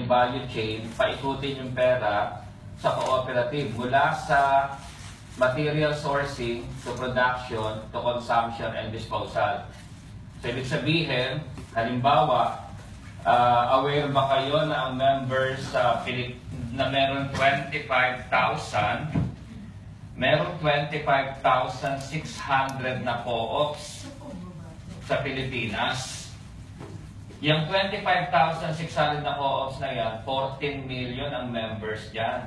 yung value chain, paikutin yung pera sa cooperative mula sa material sourcing to production to consumption and disposal. So, ibig sabihin, halimbawa, aware ba kayo na ang members sa na meron 25,000, meron 25,600 na co-ops sa Pilipinas. Yung 25,600 na co-ops na yan, 14 million ang members dyan.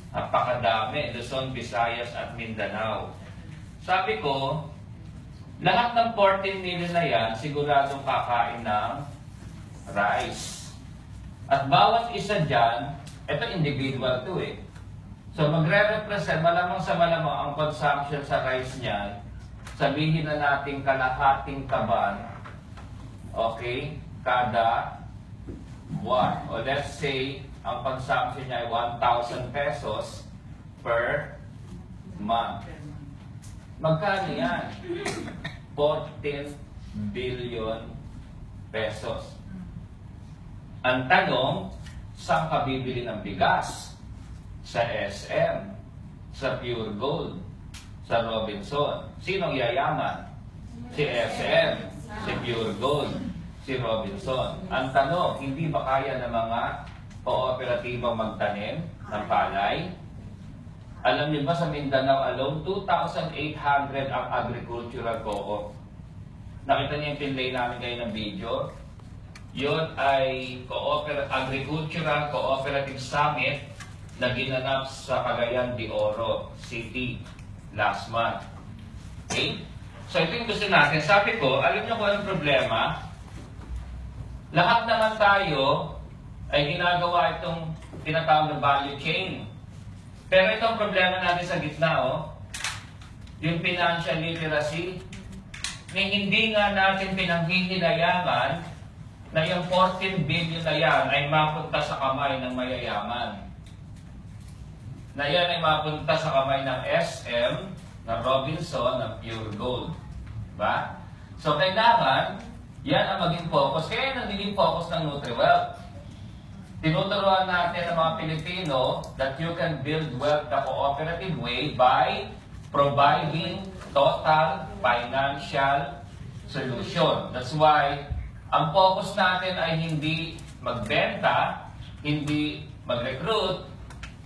Napakadami, Luzon, Visayas at Mindanao. Sabi ko, lahat ng 14 million na yan, siguradong kakain ng rice. At bawat isa dyan, ito individual to eh. So magre-represent, malamang sa malamang ang consumption sa rice niyan, sabihin na natin kalahating kaban, okay, kada buwan. O let's say, ang consumption niya ay 1,000 pesos per month. Magkano yan? 14 billion pesos. Ang tanong, saan ka bibili ng bigas? Sa SM, sa Pure Gold, sa Robinson. Sinong yayaman? Si SM, si Pure Gold, si Robinson. Ang tanong, hindi ba kaya ng mga kooperatibang magtanim ng palay? Alam niyo ba sa Mindanao alone, 2,800 ang agricultural co-op. Nakita niyo yung pinlay namin kayo ng video? Yun ay Agricultural Cooperative Summit na ginanap sa Cagayan de Oro City last month. Okay? So ito yung gusto natin. Sabi ko, alam niyo kung anong problema? Lahat naman tayo ay ginagawa itong tinatawag na value chain. Pero itong problema natin sa gitna, yung financial literacy, na hindi nga natin pinanghihinayangan na yung 14 billion na yan ay mapunta sa kamay ng mayayaman. Na yan ay mapunta sa kamay ng SM, ng Robinson, ng Pure Gold. Diba? So kailangan, yan ang maging focus. Kaya yan ang naging focus ng NutriWealth. Tinuturuan natin ang mga Pilipino that you can build wealth the cooperative way by providing total financial solution. That's why ang focus natin ay hindi magbenta, hindi mag-recruit.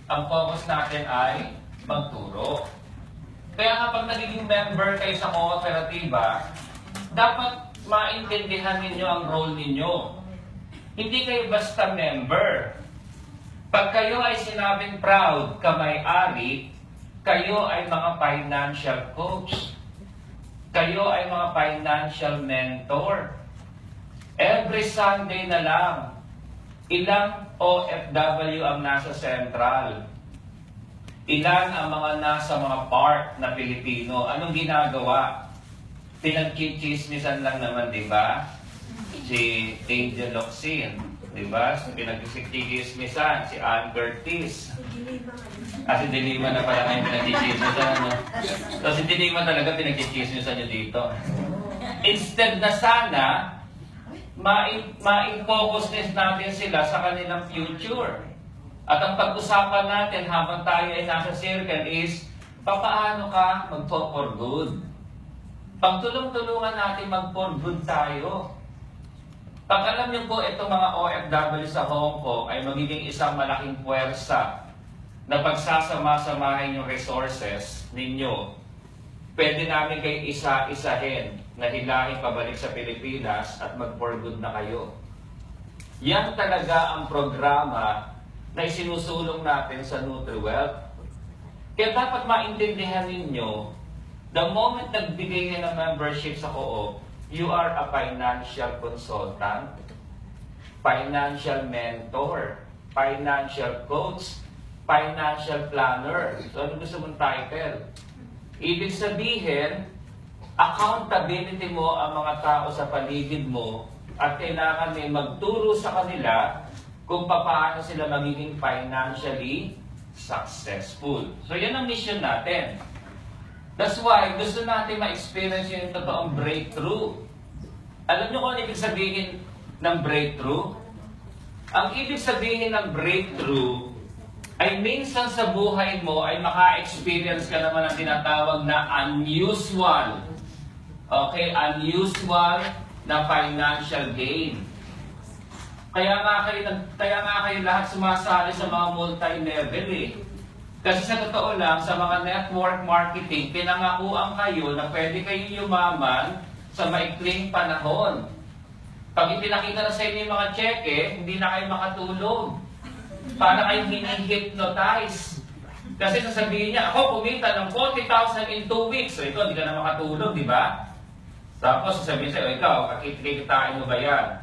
Ang focus natin ay magturo. Kaya kapag nagiging member kayo sa kooperatiba, dapat maintindihan ninyo ang role ninyo. Hindi kayo basta member. Pag kayo ay sinabing proud kamay-ari, kayo ay mga financial coach. Kayo ay mga financial mentor. Every Sunday na lang, ilang OFW ang nasa Central? Ilan ang mga nasa mga part na Pilipino? Anong ginagawa? Pinagchichismisan lang naman, di ba? Si Angel Locsin, di ba? Pinagchichismisan, si Ann Curtis. Si Dilima na pala ngayon pinagchichismisan, ano? So si Dilima talaga pinagchichismisan nyo dito. Instead na sana, ma-focus natin sila sa kanilang future. At ang pag-usapan natin habang tayo ay nasa circle is, paano ka mag-for good? Pagtulong-tulungan natin mag-for good tayo. Pag alam niyo po itong mga OFW sa Hong Kong ay magiging isang malaking puwersa na pagsasama-samahin yung resources ninyo, pwede namin kayo isa-isahin na hilahin pabalik sa Pilipinas at mag-for good na kayo. Yan talaga ang programa na isinusulong natin sa NutriWealth. Kaya dapat maintindihan ninyo, the moment nagbigay kayo ng membership sa co-op, you are a financial consultant, financial mentor, financial coach, financial planner. So ano gusto mong title? Ibig sabihin, accountability mo ang mga tao sa paligid mo at kailangan may magturo sa kanila kung paano sila magiging financially successful. So yan ang mission natin. That's why gusto natin ma-experience yung totoong breakthrough. Alam niyo kung ano ibig sabihin ng breakthrough? Ang ibig sabihin ng breakthrough ay minsan sa buhay mo ay maka-experience ka naman ng tinatawag na unusual. Okay, unusual na financial gain. Kaya nga kayo lahat sumasali sa mga multi-level eh. Kasi sa totoo lang, sa mga network marketing, pinangakuan kayo na pwede kayo yumaman sa maikling panahon. Pag ipinakita na sa inyo yung mga cheque, hindi na kayo makatulog. Para kayo hini-hypnotize. Kasi sasabihin niya, ako kumita ng 40,000 in 2 weeks. So ito, hindi ka na makatulog, di ba? Tapos sasabihin sa'yo, ikaw, kikitain mo ba yan?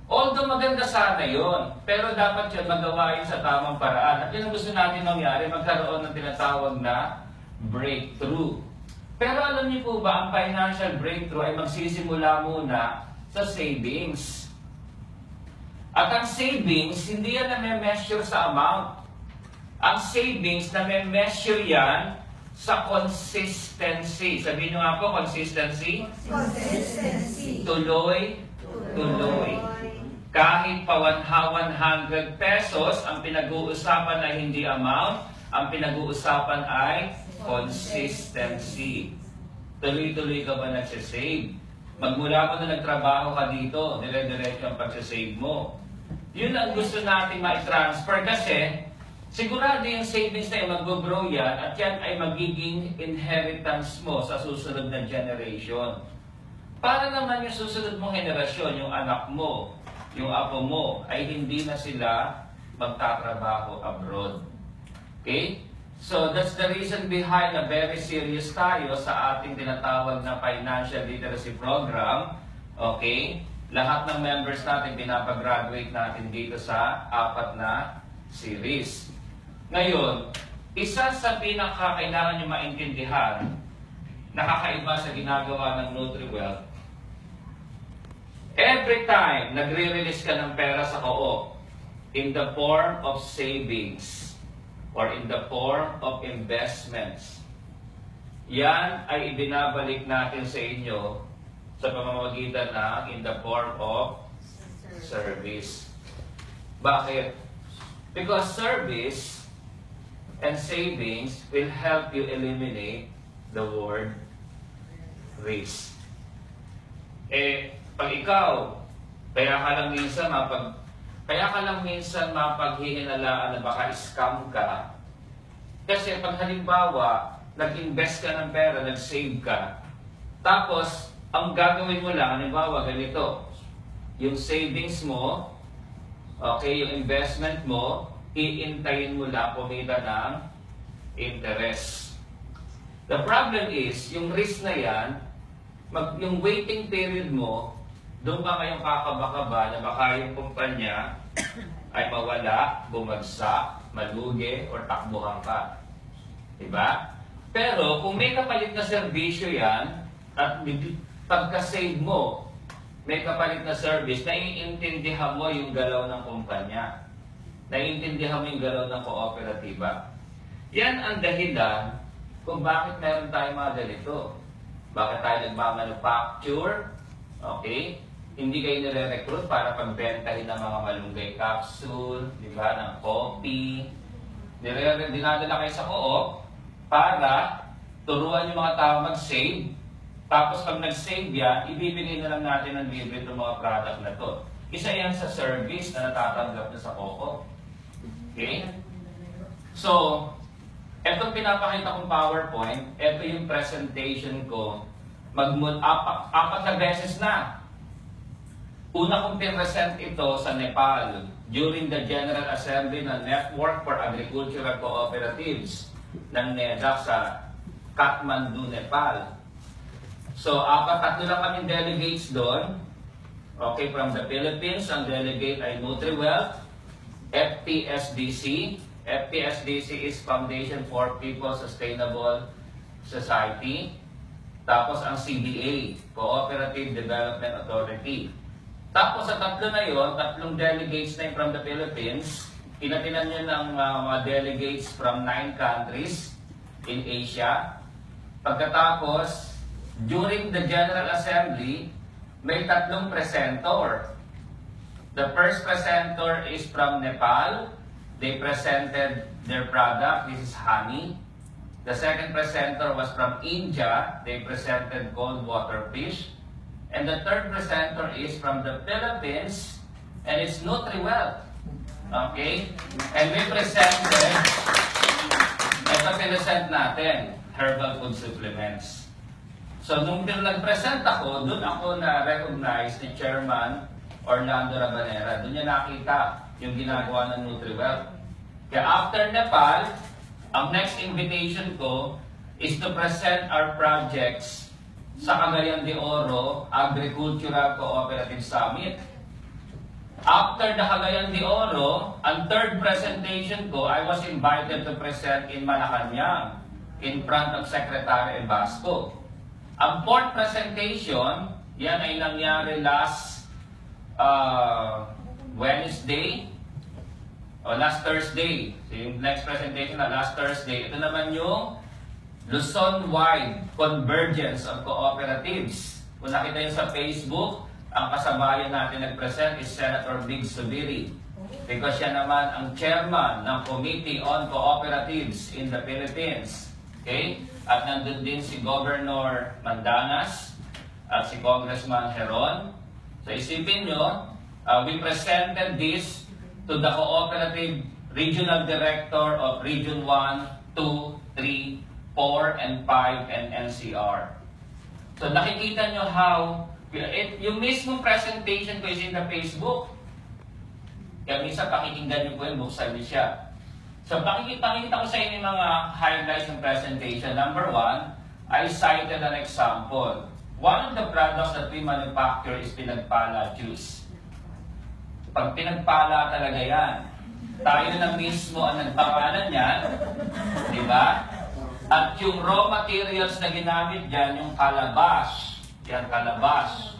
Although maganda sana yun, pero dapat yun magawa yun sa tamang paraan. At yun ang gusto natin mangyari, magkaroon ng tinatawag na breakthrough. Pero alam niyo po ba, ang financial breakthrough ay magsisimula muna sa savings. At ang savings, hindi yan na-measure sa amount. Ang savings, na-measure yan sa consistency. Sabihin nyo nga po, consistency. Consistency. Tuloy. Kahit pa 100 pesos, ang pinag-uusapan ay hindi amount, ang pinag-uusapan ay consistency. Tuloy-tuloy ka ba nagsisave? Magmula mo na nagtrabaho ka dito, dire-diretso ang pagsisave mo. Yun ang gusto natin ma-transfer kasi sigurado yung savings na yung mag-grow yan at yan ay magiging inheritance mo sa susunod na generation. Para naman yung susunod mong henerasyon, yung anak mo, yung apo mo, ay hindi na sila magtatrabaho abroad. Okay? So that's the reason behind na very serious tayo sa ating tinatawag na financial literacy program. Okay? Lahat ng members natin, pinapagraduate natin dito sa 4 na series. Ngayon, isa sa pinakakailangan nyo maintindihan, nakakaiba sa ginagawa ng NutriWealth, every time nagre-release ka ng pera sa co-op in the form of savings or in the form of investments, yan ay ibinabalik natin sa inyo sa pamamagitan na in the form of service. Bakit? Because service and savings will help you eliminate the word risk. Pag ikaw, kaya ka lang minsan mapaghiinalaan na baka scam ka. Kasi pag halimbawa, nag-invest ka ng pera, nag-save ka, tapos, ang gagawin mo lang, halimbawa, ganito, yung savings mo, okay, yung investment mo, iintayin mo lang kumita ng interest. The problem is, yung risk na yan, yung waiting period mo, doon ka ngayong kakaba-kaba na baka yung kumpanya ay mawala, bumagsak, malugi, or takbuhan ka. Diba? Pero kung may kapalit na serbisyo yan, at pagka-save mo, may kapalit na service, naiintindihan mo yung galaw ng kumpanya. Naiintindihan mo yung galaw ng kooperatiba. Yan ang dahilan kung bakit meron tayong mga ganito. Bakit tayo nagmamanufacture? Okay? Hindi kayo nire-recruit para pagbentahin ng mga malunggay capsule, di ba, ng coffee. Dinadala kayo sa co-op para turuan yung mga tao mag-save. Tapos pag nag-save yan, ibibigay na lang natin ng libre itong mga product na to. Isa yan sa service na natatanggap na sa co-op. Okay? So, etong pinapakita kong PowerPoint, ito yung presentation ko. Apat na beses na. Una kong pinresent ito sa Nepal during the General Assembly ng Network for Agricultural Cooperatives ng NEDA sa Kathmandu, Nepal. So, tatlo lang kaming delegates doon. Okay, from the Philippines, ang delegate ay NutriWealth, FPSDC. FPSDC is Foundation for People Sustainable Society. Tapos ang CDA, Cooperative Development Authority. Tapos sa tatlo na yon, tatlong delegates na yun from the Philippines, tinatinan nyo ng mga delegates from 9 countries in Asia. Pagkatapos, during the General Assembly, may tatlong presenter. The first presenter is from Nepal. They presented their product. This is honey. The second presenter was from India. They presented gold water fish. And the third presenter is from the Philippines, and it's NutriWell. Okay? And we presented, ito present natin, herbal food supplements. So, nung nag-present ako, doon ako na-recognize ni Chairman Orlando Rabanera. Doon niya nakita yung ginagawa ng NutriWell. Kaya after Nepal, ang next invitation ko is to present our projects sa Cagayan de Oro Agricultural Cooperative Summit. After the Cagayan de Oro, ang third presentation ko, I was invited to present in Malacanang in front of Secretary Basco. Ang fourth presentation, yan ay nangyari last Wednesday o last Thursday. So yung next presentation na last Thursday. Ito naman yung Luzon-wide Convergence of Cooperatives. Kung nakita nyo sa Facebook, ang kasabayan natin nag-present is Senator Big Subiri. Because siya naman ang chairman ng Committee on Cooperatives in the Philippines. Okay? At nandun din si Governor Mandanas at si Congressman Heron. So isipin nyo, we presented this to the Cooperative Regional Director of Region 1, 2, 3, 4, and 5, and NCR. So nakikita nyo how, yung mismong presentation ko is in the Facebook. Kaya minsan pakikinggan nyo po yun, buksan nyo siya. So pakikita ko sa inyo yung mga highlights ng presentation. Number 1, I cited an example. One of the products that we manufacture is pinagpala juice. Pag pinagpala talaga yan, tayo na mismo ang nagpangalan yan, di ba? At yung raw materials na ginamit dyan, yung calabash, yan calabash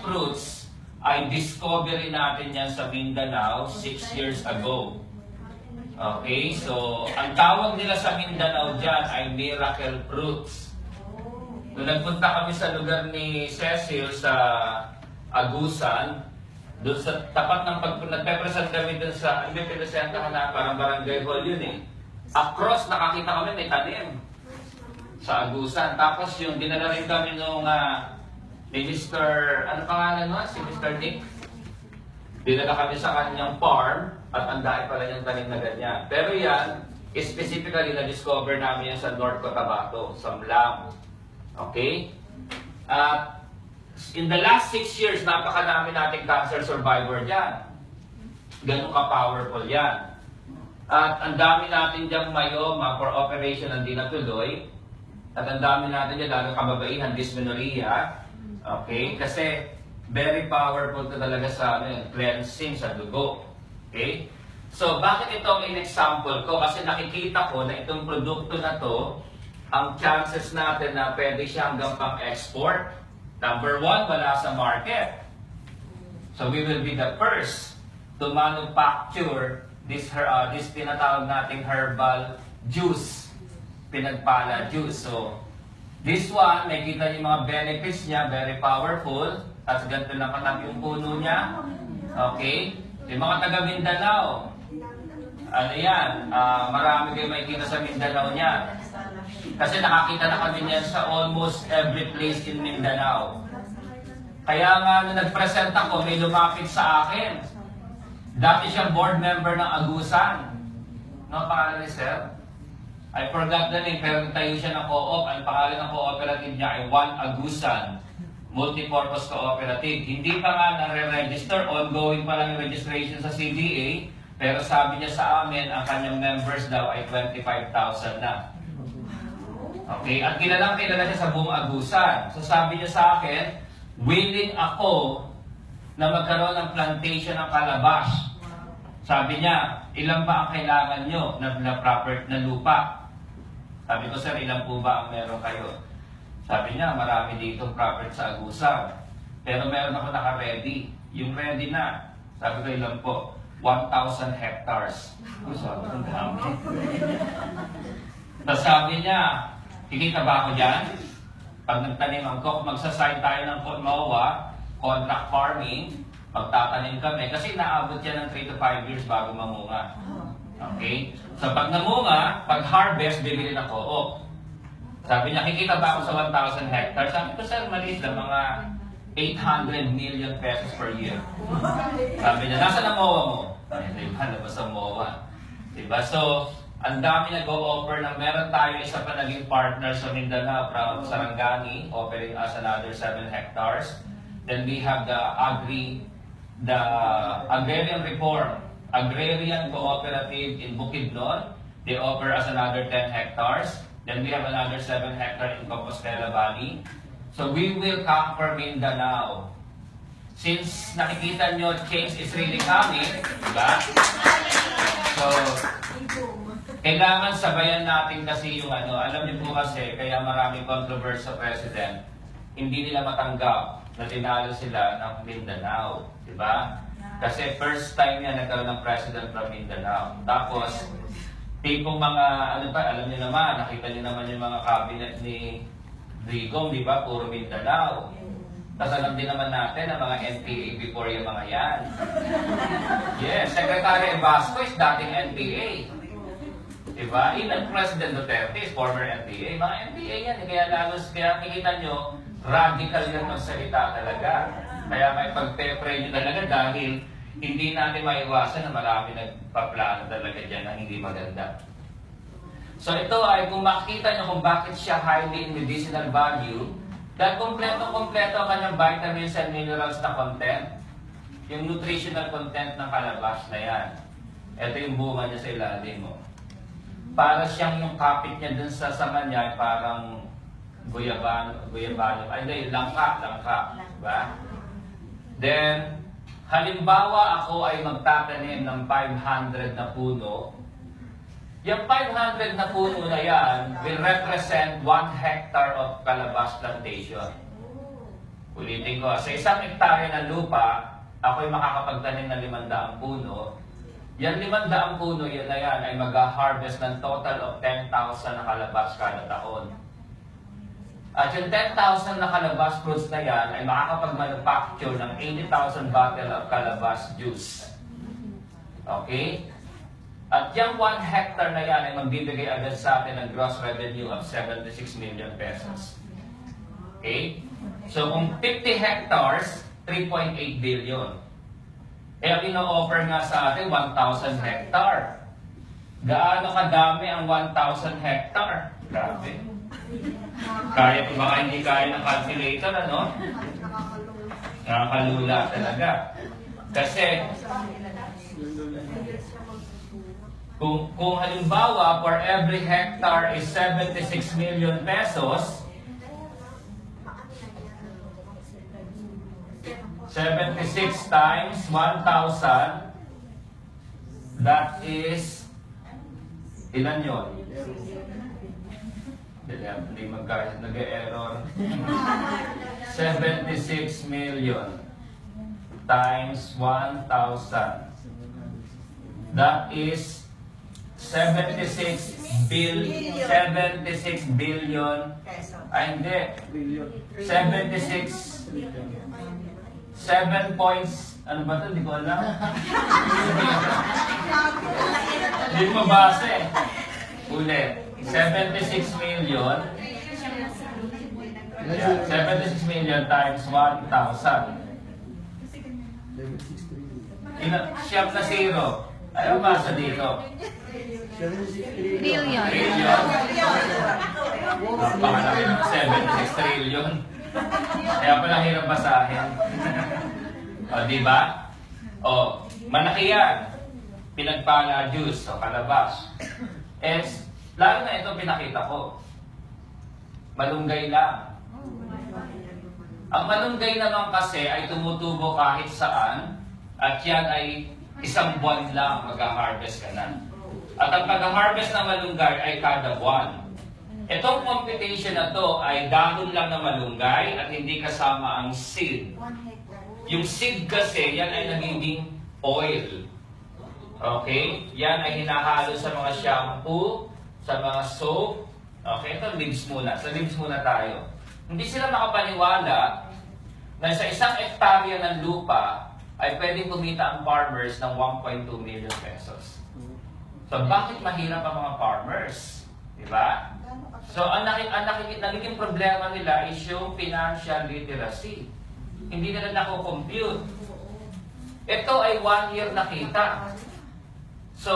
fruits, ay discovery natin yan sa Mindanao 6 years ago. Okay, so ang tawag nila sa Mindanao dyan ay miracle fruits. Nung nagpunta kami sa lugar ni Cecil sa Agusan, doon sa tapat ng nagpe-present kami doon sa, hindi pinesenta ka na, parang barangay hall yun eh. Across, nakakita kami may tanim sa Agusan. Tapos yung dinala rin kami nung ni Mr. Ano pangalan mo? Si Mr. Nick. Dinala kami sa kanyang farm at ang dahil pala niyang tanim na ganyan. Pero yan, specifically na-discover namin yan sa North Cotabato, sa Mlam. Okay? At in the last 6 years, napakarami nating cancer survivor dyan. Ganun ka-powerful yan. At ang dami natin diyang myoma for operation hindi natuloy. At ang dami natin dyan, lalo kababaihan, dysmenorrhea. Okay? Kasi very powerful to talaga sa cleansing sa dugo. Okay? So, bakit ito ang in-example ko? Kasi nakikita ko na itong produkto na to, ang chances natin na pwede siya hanggang pang-export. Number 1, wala sa market. So, we will be the first to manufacture this tinatawag nating herbal juice, pinagpala juice. So, this one, nakikita niyo yung mga benefits niya, very powerful. At ganito na kanak yung puno niya. Okay? Yung mga taga Mindanao, ano yan, marami kayo makikita sa Mindanao niya. Kasi nakakita na kami niyan sa almost every place in Mindanao. Kaya nga, nung nag-present ako, may lumapit sa akin. Dati siyang board member ng Agusan. No, pangalan ni Sir? I forgot the name, pero tayo siya ng co-op. Ang pangalan ng cooperative niya ay One Agusan Multipurpose Cooperative. Hindi pa nga nare-register, ongoing pa lang yung registration sa CDA, pero sabi niya sa amin, ang kanyang members daw ay 25,000 na. Okay, at kilala siya sa buong Agusan. So sabi niya sa akin, willing ako na magkaroon ng plantation ng calabash. Sabi niya, ilan ba ang kailangan nyo na proper na lupa? Sabi ko, sir, ilan po ba ang meron kayo? Sabi niya, marami dito proper sa Agusan. Pero meron ako naka-ready. Yung ready na, sabi ko, ilan po? 1,000 hectares. Sabi ko, dami. Tapos sabi niya, kikita ba ako dyan? Pag nagtanim ako, magsasign tayo ng MOA, contract farming, Magtatanim kami kasi naabot yan ng 3 to 5 years bago mamunga. Okay? So pag namunga, pag harvest, bibili ng co-op. Sabi niya, kikita ba ako sa 1,000 hectares? Sabi ko, sir, maliit lang, mga 800 million pesos per year. Sabi niya, nasa na MOA mo? Ay, diba, labas sa MOA. Diba? So, ang dami nag-o-offer na meron tayo isa pa naging partner sa Mindanao from Sarangani, offering us another 7 hectares. Then we have the Agrarian Reform, Agrarian Cooperative in Bukidnon. They offer us another 10 hectares. Then we have another 7 hectares in Compostela Valley. So we will conquer Mindanao. Since nakikita nyo, change is really coming, diba? So, kailangan sabayan natin kasi yung alam niyo po kasi, kaya maraming controversy sa President, hindi nila matanggap na tinalo sila ng Mindanao, di ba? Kasi first time yan nagkaroon ng President from Mindanao. Tapos, tipong mga, alam niyo naman, nakita niyo naman yung mga cabinet ni Digong, di ba? Puro Mindanao. Tapos alam din naman natin ang mga NPA before yung mga yan. Yes, Secretary Vasco is dating NPA. Diba? Even President Duterte is former NPA. Mga NPA yan. Kaya nakikita nyo, radical yan magsalita talaga. Kaya may pagpe-pray nyo talaga dahil hindi natin maiwasan na marami nagpaplano talaga dyan na hindi maganda. So ito ay kung makita nyo kung bakit siya highly in medicinal value, dahil kompleto-kompleto ang kanyang vitamins and minerals na content, yung nutritional content ng kalabas na yan. Ito yung bunga niya sa ilalim mo. Para siyang yung kapit niya dun sa sama niya, parang guyabano, ay hindi, langka. Diba? Then, halimbawa ako ay magtatanim ng 500 na puno. Yung 500 na puno na yan will represent 1 hectare of calabas plantation. Ulitin ko, sa 1 hektarya ng lupa, ako'y makakapagtanim ng 500 puno. Yan 500 puno yan na yan ay mag-harvest ng total of 10,000 na calabas kada taon. At yung 10,000 na calabas fruits na yan ay makakapag-manufacture ng 80,000 bottle of calabas juice. Okay? At yung 1 hectare na yan ay magbibigay agad sa atin ng gross revenue of 76 million pesos. Okay? So kung 50 hectares, 3.8 billion. Eh ang ino-offer nga sa atin, 1,000 hectare. Gaano kadami ang 1,000 hectare? Grabe. Kaya baka hindi kaya ng calculator, ano? Nakakalula talaga. Kasi, kung halimbawa, for every hectare is 76 million pesos, 76 times 1,000, that is, ilan yun? Hindi magkaya, nag-error. 76 million times 1,000. That is 76 billion. Ay, hindi. 76 7 points. Ano ba ito? Hindi ko alam. Hindi mo base. Ulit. 76 million. Yeah, 76 million times 1,000. Siyam na zero. Ayaw basa dito. Billion. Trillion. Napakalaki ng 76 trillion. Kaya pala hirap basahin. O, diba? O, malaki yan. Pinagpala juice o kalabas. Lalo na ito pinakita ko. Malunggay lang. Ang malunggay naman kasi ay tumutubo kahit saan at yan ay 1 buwan lang mag-harvest ka na. At ang pag-harvest ng malunggay ay kada buwan. Itong computation na to ay dahon lang na malunggay at hindi kasama ang seed. Yung seed kasi, yan ay nagiging oil. Okay? Yan ay hinahalo sa mga shampoo, sa mga soap. Okay? Ito leaves muna. Sa leaves muna tayo. Hindi sila makapaniwala na sa 1 hektarya ng lupa ay pwedeng kumita ang farmers ng 1.2 million pesos. So, bakit mahirap ang mga farmers? Diba? So, ang nagiging problema nila is yung financial literacy. Hindi nila nako-compute. Ito ay 1 year na kita. So,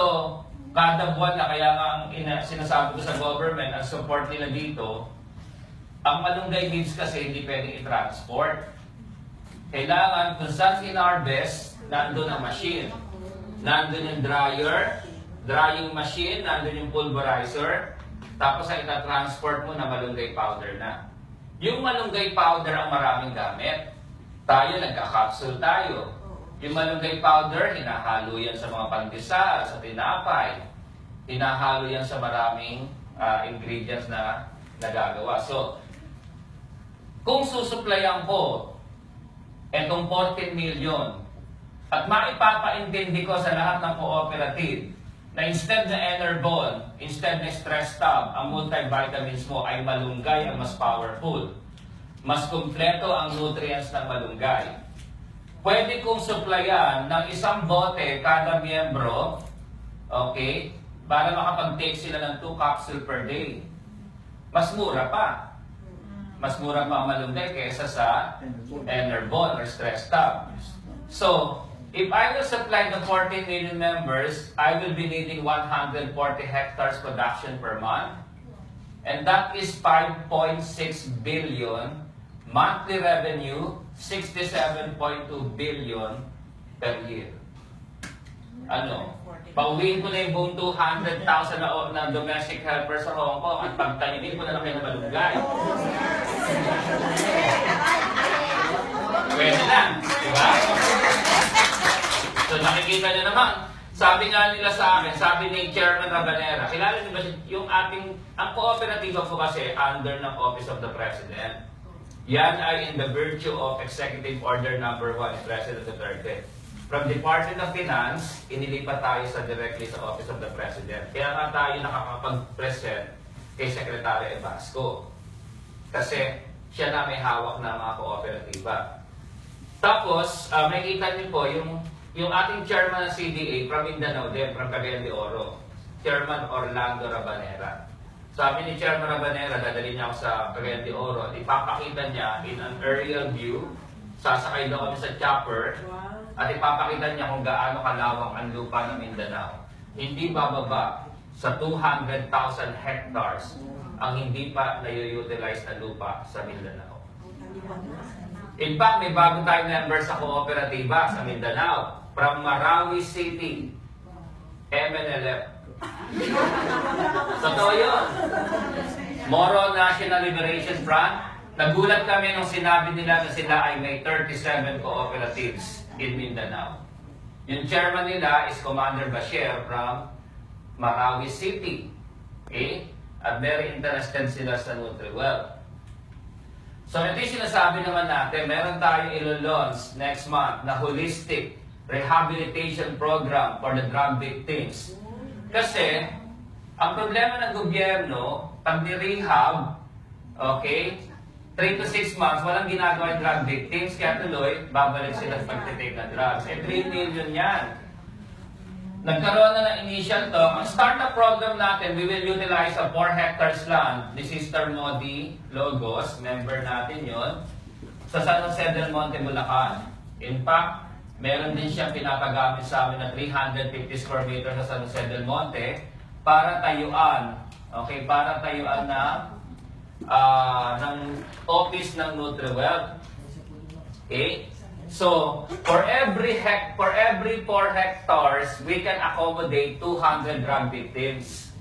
kada buwan na, kaya nga ang sinasabi ko sa government, ang support nila dito, ang malunggay leaves kasi hindi pwedeng i-transport. Kailangan, kung saan in-harvest, nandun ang machine. Nandun yung dryer, drying machine, nandun yung pulverizer, tapos ay ita-transport mo na malunggay powder na. Yung malunggay powder ang maraming gamit. Tayo, nagka-capsule tayo. Yung malunggay powder, hinahalo yan sa mga pandesal, sa tinapay. Hinahalo yan sa maraming ingredients na nagagawa. So, kung susuplayan ko etong 14 million at maipapaintindi ko sa lahat ng cooperative na instead na Enerbon, instead na Stress Tab, ang multivitamins mo ay malunggay ang mas powerful. Mas kumpleto ang nutrients ng malunggay. Pwede kong supplyan ng isang bote kada miyembro, okay, para makapag-take sila ng 2 capsules per day. Mas mura pa. Mas mura pa ang malunggay kaysa sa Enerbon or Stress Tab. So, if I will supply the 14 million members, I will be needing 140 hectares production per month. And that is 5.6 billion. Monthly revenue, 67.2 billion per year. Ano? Pauwiin ko na yung buong 200,000 na domestic helpers sa Hong Kong at pagtanimin ko na lang kayo ng malunggay. Pwede na, di ba? So nakikita niyo naman, sabi nga nila sa akin, sabi ni Chairman Rabanera, kilala niyo ba yung ang kooperatiba ko kasi under ng Office of the President. Yan ay in the virtue of Executive Order number 1 ni President Duterte. From Department of Finance, inilipat tayo directly sa Office of the President. Kaya nga tayo nakakapag-present kay Secretary Ebasco. Kasi siya na may hawak ng mga kooperatiba. Tapos, makikita niyo po yung ating chairman ng CDA from Mindanao din, from Cagayan de Oro, Chairman Orlando Rabanera. Sabi ni Chairman Rabanera, dadalhin niya ako sa Cagayan de Oro at ipapakita niya in an aerial view, sasakay daw kami sa chopper, at ipapakita niya kung gaano kalawak ang lupa ng Mindanao. Hindi bababa sa 200,000 hectares ang hindi pa na-utilize na lupa sa Mindanao. In fact, may bago tayong member sa kooperatiba sa Mindanao from Marawi City, MNLF. Totoo yun. Moro National Liberation Front. Nagulat kami nung sinabi nila na sila ay may 37 cooperatives in Mindanao. Yung chairman nila is Commander Bashir from Marawi City. Okay? At very interested sila sa NutriWell. So ito yung sinasabi naman natin, meron tayong ilo-launch next month na holistic rehabilitation program for the drug victims. Kasi, ang problema ng gobyerno, pag ni-rehab, okay, 3 to 6 months, walang ginagawa yung drug victims, kaya tuloy, babalik sila sa pagtitake ng drugs. 3 million yan. Nagkaroon na ng initial talk. Ang startup program natin, we will utilize a 4 hectares land. Ni Sister Modi Logos, member natin yon, sa San Jose del Monte, Bulacan. In fact, meron din siyang pinapagamit sa amin na 350 square meters sa San Jose del Monte para tayuan, okay, para tayuan na ng office ng NutriWell. Okay? So, for every 4 hectares, we can accommodate 200 drug victims.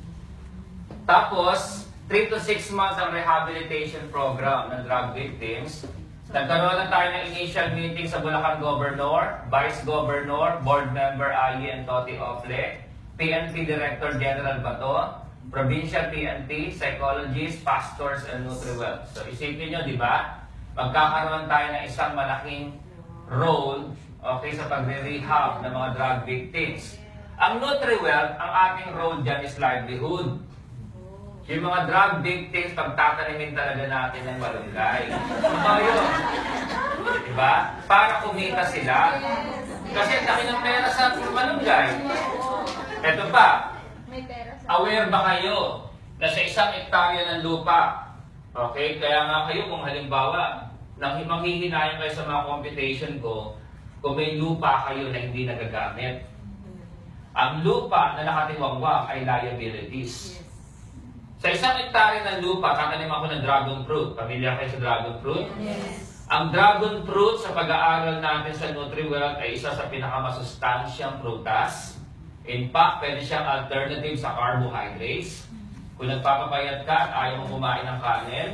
Tapos, 3 to 6 months ang rehabilitation program ng drug victims. Nagkaroon na tayo ng initial meeting sa Bulacan Governor, Vice Governor, Board Member Ayi and Toti Ofle, PNP Director General Bato, Provincial PNP, Psychologists, Pastors, and NutriWell. So isipin nyo, di ba? Magkakaroon tayo ng isang malaking role, okay, sa pagre-rehab ng mga drug victims. Ang NutriWell, ang ating role dyan is livelihood. Yung mga drug victims, pagtatanimin talaga natin ng malunggay. Ito yun. Diba? Para kumita sila. Kasi ang laki ng pera sa malunggay. Ito pa, May pera sa... aware ba kayo na sa 1 hektarya ng lupa, okay, kaya nga kayo kung halimbawa, manghihinayang kayo sa mga computation ko, kung may lupa kayo na hindi nagagamit. Ang lupa na nakatiwangwang ay liabilities. Sa 1 hektarya ng lupa, tatanim ako ng dragon fruit. Pamilyar kayo sa dragon fruit? Yes. Ang dragon fruit sa pag-aaral natin sa NutriWealth ay isa sa pinakamasustansyang prutas. In fact, pwede siyang alternative sa carbohydrates. Kung nagpapapayat ka at ayaw mong kumain ng kanin,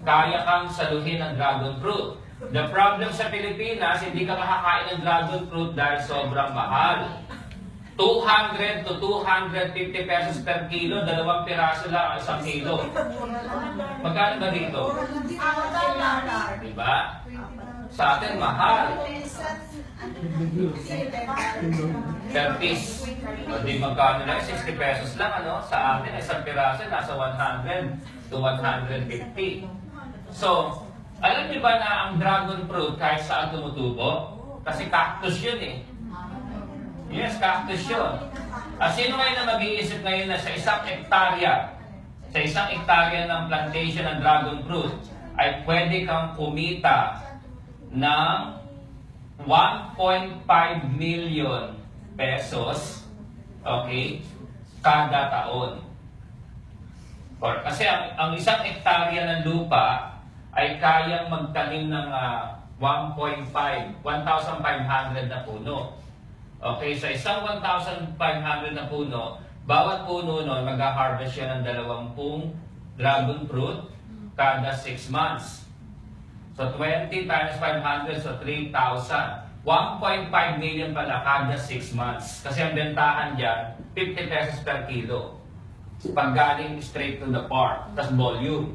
kaya kang saluhin ng dragon fruit. The problem sa Pilipinas, hindi ka makakain ng dragon fruit dahil sobrang mahal. 200 to 250 pesos per kilo, 2 piraso lang ang 1 kilo. Magkano ba dito? Diba? Sa atin, mahal. Per piece. O di magkano na, 60 pesos lang, ano? Sa atin, 1 piraso, nasa 100 to 150. So, alam niyo ba na ang dragon fruit kahit saan tumutubo? Kasi cactus yun eh. Yes, cactus yun. Sino ngayon na mag-iisip ngayon na sa 1 hektarya, sa 1 hektarya ng plantation ng dragon fruit, ay pwede kang kumita ng 1.5 million pesos, okay, kada taon. Kasi ang 1 hektarya ng lupa ay kayang magtanim ng 1,500 na puno. Okay, sa isang 1,500 na puno, bawat puno nun mag-harvest siya ng 20 dragon fruit kada 6 months. So 20 times 500, so 3,000. 1.5 million pala kada 6 months. Kasi ang bentahan dyan, 50 pesos per kilo. Pag galing straight to the farm, tas volume.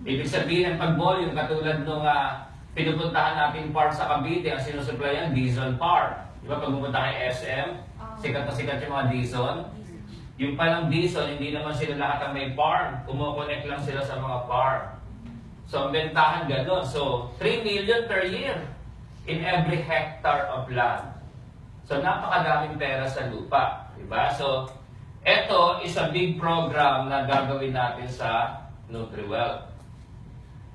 Ibig sabihin, pag volume, katulad nung pinupuntahan natin farm sa Cavite, ang sinusuplayan, diesel farm. Diba pag pumunta kay SM, sikat na sikat yung mga diesel. Yung palang diesel, hindi naman sila lahat ang may farm. Kumokonect lang sila sa mga farm. So, ang bentahan gano'n. So, 3 million per year in every hectare of land. So, napakadaming pera sa lupa. Diba? So, ito is a big program na gagawin natin sa NutriWealth.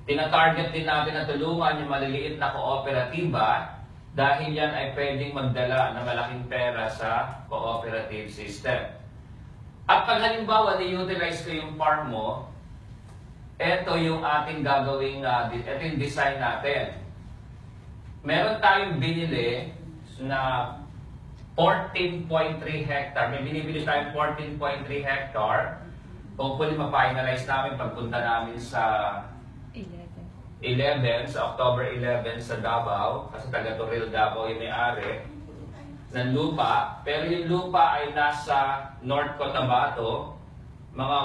Tina-target din natin na tulungan yung maliliit na kooperatiba dahil yan ay pwedeng magdala ng malaking pera sa cooperative system. At pag halimbawa, ni-utilize ko yung farm mo, ito yung ating gagawing, ito yung design natin. Meron tayong binili na 14.3 hectare. May binibili tayong 14.3 hectare. Hopefully, ma-finalize namin pagpunta namin sa 11, sa October 11 sa Davao, kasi taga Toril Davao yung may-ari ng lupa. Pero yung lupa ay nasa North Cotabato, mga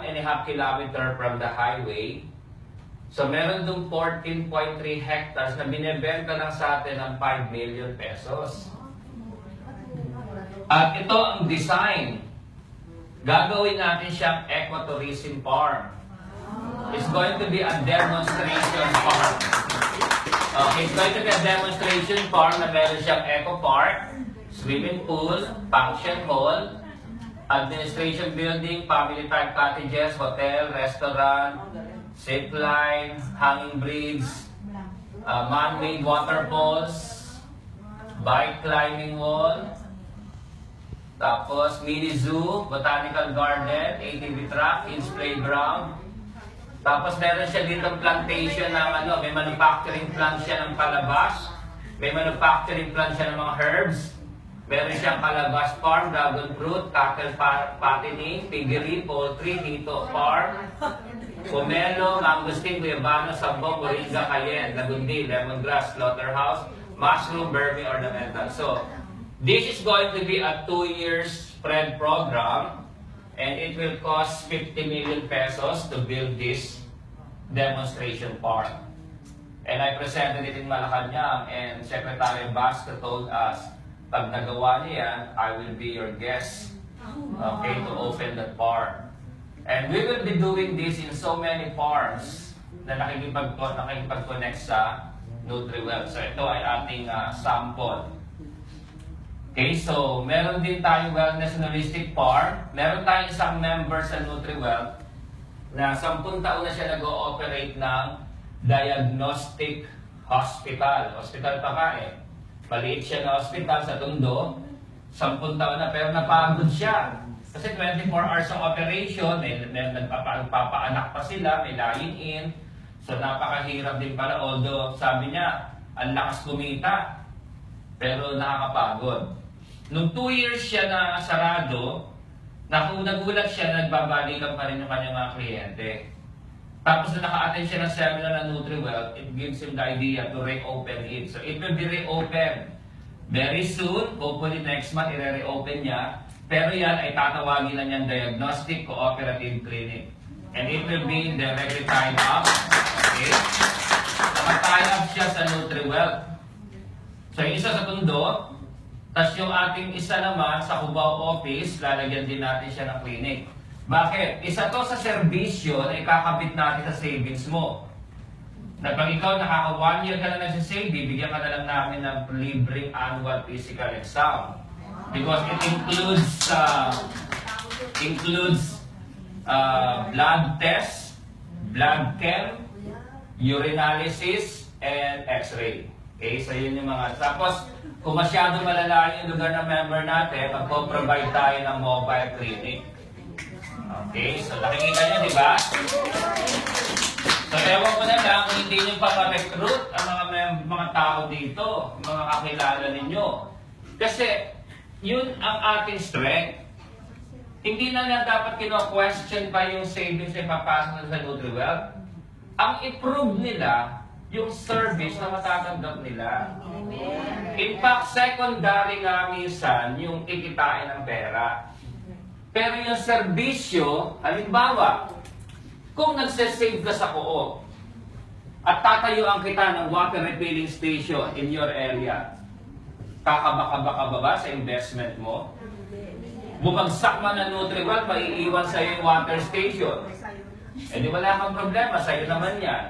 1.5 kilometer from the highway. So meron dong 14.3 hectares na binibenta lang sa atin ng 5 million pesos. At ito ang design. Gagawin natin siyang ecotourism farm. It's going to be a demonstration farm. Okay, it's going to be a demonstration farm na meron siyang eco park, swimming pool, function hall, administration building, family type cottages, hotel, restaurant, zip line, hanging bridge, man-made waterfalls, bike climbing wall, tapos mini zoo, botanical garden, ATV track, kids playground. Tapos meron siya ditong plantation ng may manufacturing plant siya ng palabas. May manufacturing plant siya ng mga herbs. Meron siyang palabas farm, dragon fruit, cattle fattening, piggery, poultry, hito farm, pomelo, mangosteen, guyabano, sabong, moringa, cayenne, lagundi, lemongrass, slaughterhouse, mushroom, vermi, ornamental. So, this is going to be a 2-year spread program. And it will cost 50 million pesos to build this demonstration farm. And I presented it in Malacanang, and Secretary Basco told us, pag nagawa niya yan, I will be your guest, okay, to open that farm. And we will be doing this in so many farms na nakikipag-connect sa NutriWell. So ito ay ating sample. Okay, so meron din tayong Wellness and Holistic Farm. Meron tayong isang member sa NutriWell na 10 taon na siya nag-ooperate ng diagnostic hospital. Hospital pa ka eh. Maliit siya na hospital sa Tondo. 10 taon na pero napagod siya. Kasi 24 hours ang operation, may nagpapaanak pa sila, may lying in. So napakahirap din pala, although sabi niya, ang lakas kumita. Pero nakakapagod. Nung 2 years siya na sarado, nagulat siya, nagbabalikan pa rin yung kanyang mga kliyente. Tapos na naka-attend siya ng seminar ng NutriWell, it gives him the idea to reopen it. So it will be reopened very soon. Hopefully next month, i-reopen niya. Pero yan ay tatawagin na niyang Diagnostic Cooperative Clinic. And it will be directly tied up. Okay? Naka-tie up siya sa NutriWell. So yung isa sa Tondo, tapos yung ating isa naman sa Cubao office, lalagyan din natin siya ng clinic. Bakit? Isa to sa serbisyo na ikakabit natin sa savings mo. Na pag ikaw nakaka 1 year ka na nagsisave, bibigyan ka na lang namin ng libreng annual physical exam. Because it includes blood test, blood chem, urinalysis, and x-ray. Okay, so yun yung mga. Tapos, kung masyado malala yung lugar ng member natin, magpo-provide tayo ng mobile clinic. Okay, so nakikita nyo, di ba? So, ewan ko na lang kung hindi nyo pa ma-recruit ang mga tao dito, mga kakilala ninyo. Kasi, yun ang ating strength. Hindi na nga dapat kino-question pa yung savings na ipapasok na sa NutriWell. Ang i-prove nila, yung service na matatanggap nila. In fact, secondary nga minsan yung ikitain ng pera. Pero yung serbisyo, halimbawa, kung nagsasave ka sa co-op at tatayuan kita ng water refilling station in your area, kakabaka-baka ba sa investment mo? Bumagsak man ng NutriWell, maiiwan sa'yo yung water station. Eh di wala kang problema, sa'yo naman yan.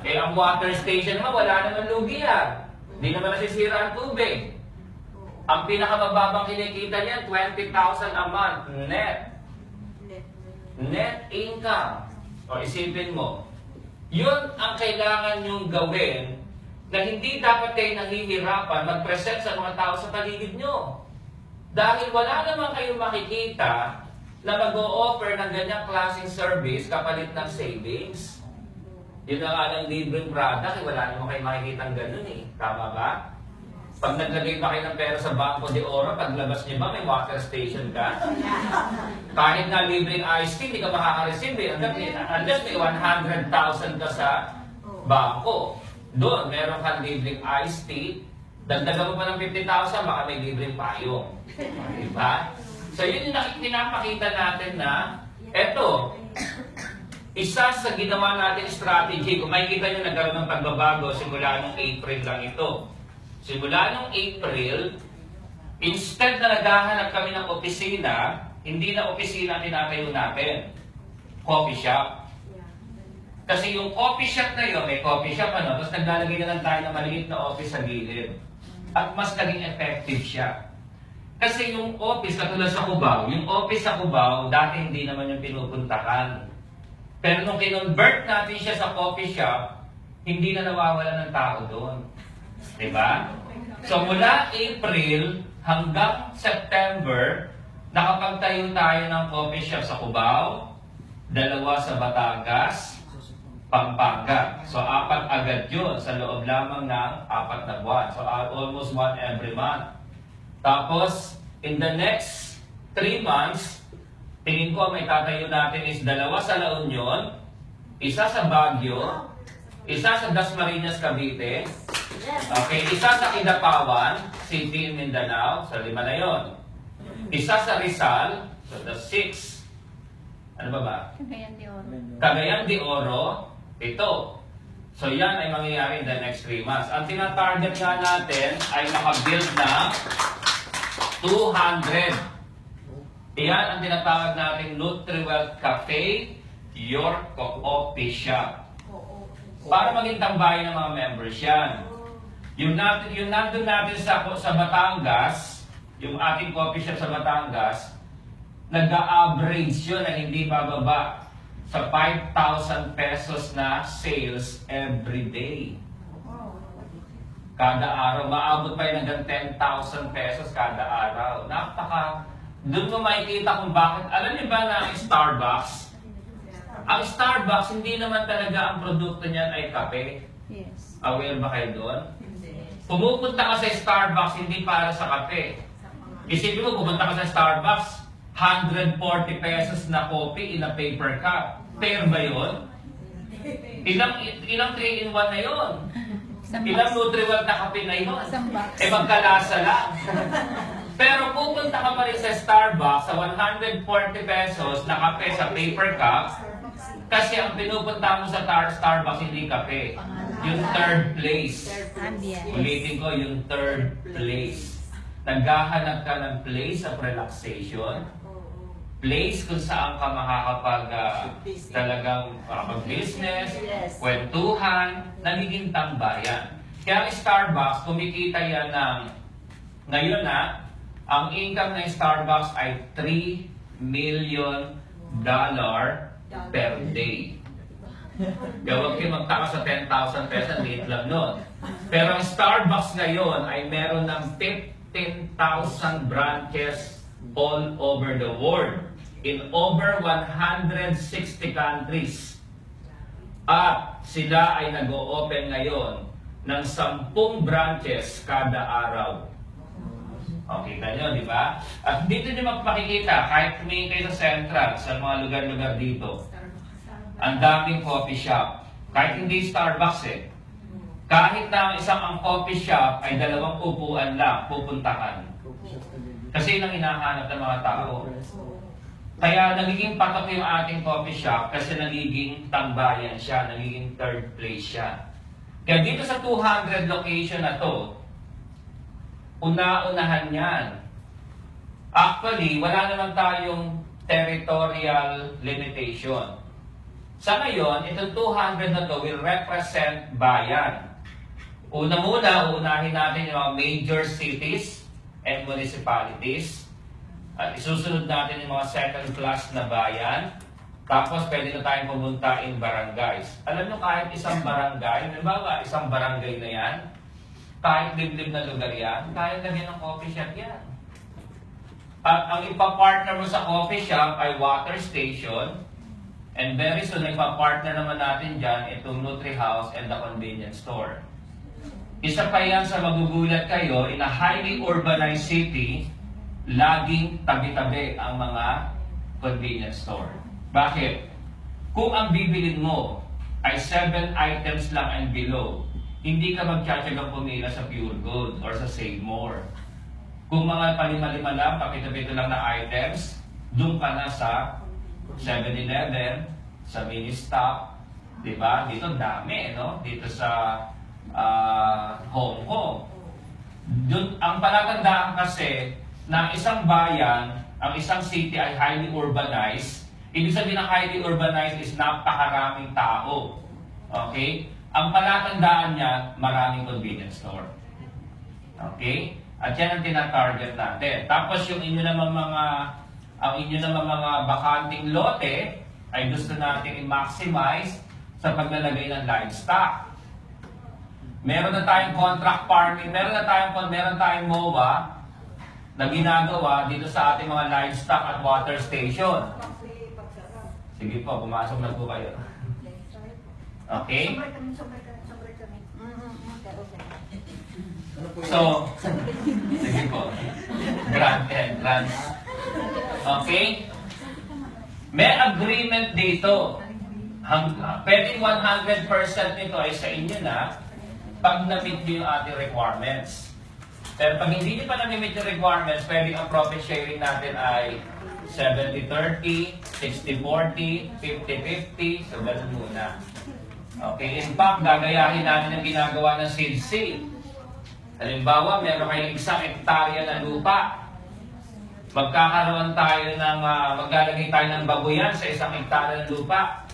Eh ang water station naman, wala naman lugi yan. Hindi naman nasisira ang tubig. Ang pinakamababang kinikita niyan, 20,000 a month net. Net income. O isipin mo, yun ang kailangan nyong gawin na hindi dapat kayo nahihirapan mag-present sa mga tao sa paligid nyo. Dahil wala naman kayong makikita na mag-o-offer ng ganyang klaseng service kapalit ng savings. Yun na nga lang libreng product, wala naman kayo makikita ng ganun eh. Tama ba? Pag naglagay pa kayo ng pera sa Banco de Oro, paglabas niyo ba may water station ka? Kahit na libreng iced tea, hindi ka makaka-receive eh. Unless may 100,000 ka sa bangko. Doon, meron kang libreng iced tea. Dagdagan mo pa ng 50,000, baka may libreng payong. Diba? So yun yung pinapakita natin na, eto, isa sa ginawa natin strategy, kung makikita nyo nagkaroon ng pagbabago, simula nung April lang ito. Simula nung April, instead na naghahanap kami ng opisina, hindi na opisina ang tinatayo natin. Coffee shop. Kasi yung coffee shop na yun, may coffee shop ano, tapos naglalagay na lang tayo ng maliit na office sa gilid. At mas naging effective siya. Kasi yung office, katulad sa Cubao, yung office sa Cubao, dati hindi naman yung pinupuntahan. Pero nung kinonvert natin siya sa coffee shop, hindi na nawawala ng tao doon. Diba? So mula April hanggang September, nakapagtayo tayo ng coffee shop sa Cubao, 2 sa Batangas, Pampanga. So 4 agad yun sa loob lamang ng 4 na buwan. So almost 1 every month. Tapos, in the next 3 months, tingin ko may tatayo natin is 2 sa La Union, 1 sa Baguio, 1 sa Dasmariñas, Cavite, okay, 1 sa Kidapawan, City in Mindanao, so 5 na yun. 1 sa Rizal, so that's 6. Ano ba? Cagayan de Oro. Cagayan de Oro, ito. So yan ay mangyayari in the next 3 months. Ang tinatarget nga natin ay makabuild na 200. Iyan ang tinatawag nating NutriWell Cafe, your coffee shop. Para maging tambayan ng mga members yan. Yung nandun natin sa Batangas, yung ating coffee shop sa Batangas, nag-a-average yun na hindi bababa sa 5,000 pesos na sales every day. Kada araw, maabot pa yun hanggang 10,000 pesos kada araw. Doon mo makikita kung bakit. Alam niyo ba na ang Starbucks, hindi naman talaga ang produkto niyan ay kape. Yes. Aware ba kayo doon? Pumupunta ka sa Starbucks, hindi para sa kape. Isipin mo, pupunta ka sa Starbucks, 140 pesos na coffee in a paper cup. Fair ba yun? Ilang 3-in-1 na yun? Ilang Nutriwell na kape na yun? Magkalasa lang. Pero pupunta ka pa rin sa Starbucks sa 140 pesos na kape sa paper cup kasi ang pinupunta mo sa Starbucks hindi kape. Yung third place. Ulitin ko, yung third place. Naghahanap ka ng place of relaxation. Place kung saan ka talagang makapag-business, kwentuhan, nagiging tambayan. Kaya ang Starbucks, kumikita yan ng, ngayon ang income ng Starbucks ay $3 million per day. Kaya huwag kayo magtaka sa 10,000 pesos, liit lang nun. Pero ang Starbucks ngayon ay meron ng 15,000 branches all over the world in over 160 countries. At sila ay nag-o-open ngayon ng 10 branches kada araw. Okay, nyo, di ba? At dito nyo makikita, kahit tumingin kayo sa Central, sa mga lugar-lugar dito, ang daming coffee shop. Kahit hindi Starbucks Kahit na ang coffee shop ay 2 upuan lang, pupuntahan. Kasi yun ang hinahanap ng mga tao. Kaya nagiging patok yung ating coffee shop kasi nagiging tambayan siya, nagiging third place siya. Kaya dito sa 200 location na to, una-unahan yan. Actually, wala naman tayong territorial limitation. Sa ngayon, itong 200 na to will represent bayan. Una-muna, uunahin natin yung mga major cities and municipalities. At isusunod natin yung mga second class na bayan. Tapos pwede na tayong pumunta in barangays. Alam nyo, kahit isang barangay, halimbawa isang barangay na yan, kahit liblib na lugar yan, kahit lagyan ng coffee shop yan. At ang ipapartner mo sa coffee shop ay water station. And very soon, ipapartner naman natin dyan itong Nutri House and the convenience store. Isa pa yan sa magugulat kayo, in a highly urbanized city, laging tabi-tabi ang mga convenience store. Bakit? Kung ang bibilin mo ay 7 items lang and below, hindi ka magtsatsagang pumila sa Pure Gold or sa Save More. Kung mga palima-lima lang, papito-pito lang na items, doon ka na sa 7-Eleven, sa Ministop, di ba? Dito dami, no? Dito sa Hong Kong. Doon, ang palatandaan kasi na isang bayan, ang isang city ay highly urbanized. Ibig sabihin ng highly urbanized is napakaraming tao. Okay? Ang palatandaan niya, maraming convenience store. Okay? At yan ang tina-target natin. Tapos yung inyo naman mga bakanting lote ay gusto natin i-maximize sa paglalagay ng livestock. Meron na tayong contract farming, meron tayong MOA na ginagawa dito sa ating mga livestock at water station. Sige po, pumasok na po kayo. Okay? So, sige po. Grant entrance. Okay? May agreement dito. Pwedeng 100% nito ay sa inyo na pag na-meet nyo yung ating requirements. Pero pag hindi nyo pa na-meet yung requirements, pwedeng ang profit sharing natin ay 70-30, 60-40, 50-50, so ganun muna. Okay, in fact, gagayahin natin ang ginagawa ng seed. Halimbawa, meron kayong 1 hektarya na lupa. Magkakaroon tayo ng, maglalagay tayo ng babuyan sa 1 hektarya ng lupa.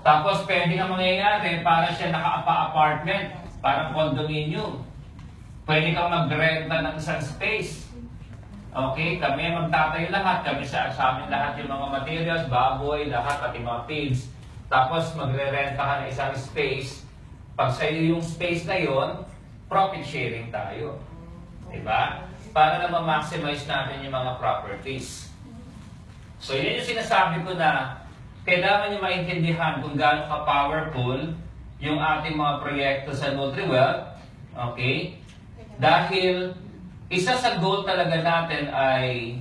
Tapos pwede nga mangyayari para siya naka-apartment, parang condominium. Pwede kang magrenta ng isang space. Okay, kami magtatayo lahat, kami sa amin lahat yung mga materials, baboy, lahat, pati mga feeds. Tapos magre-renta ka ng isang space. Pag sa'yo yung space na yon, profit sharing tayo. Diba? Para na ma-maximize natin yung mga properties. So yun yung sinasabi ko na kailangan nyo maintindihan kung gaano ka-powerful yung ating mga proyekto sa NutriWealth. Okay? Dahil isa sa goal talaga natin ay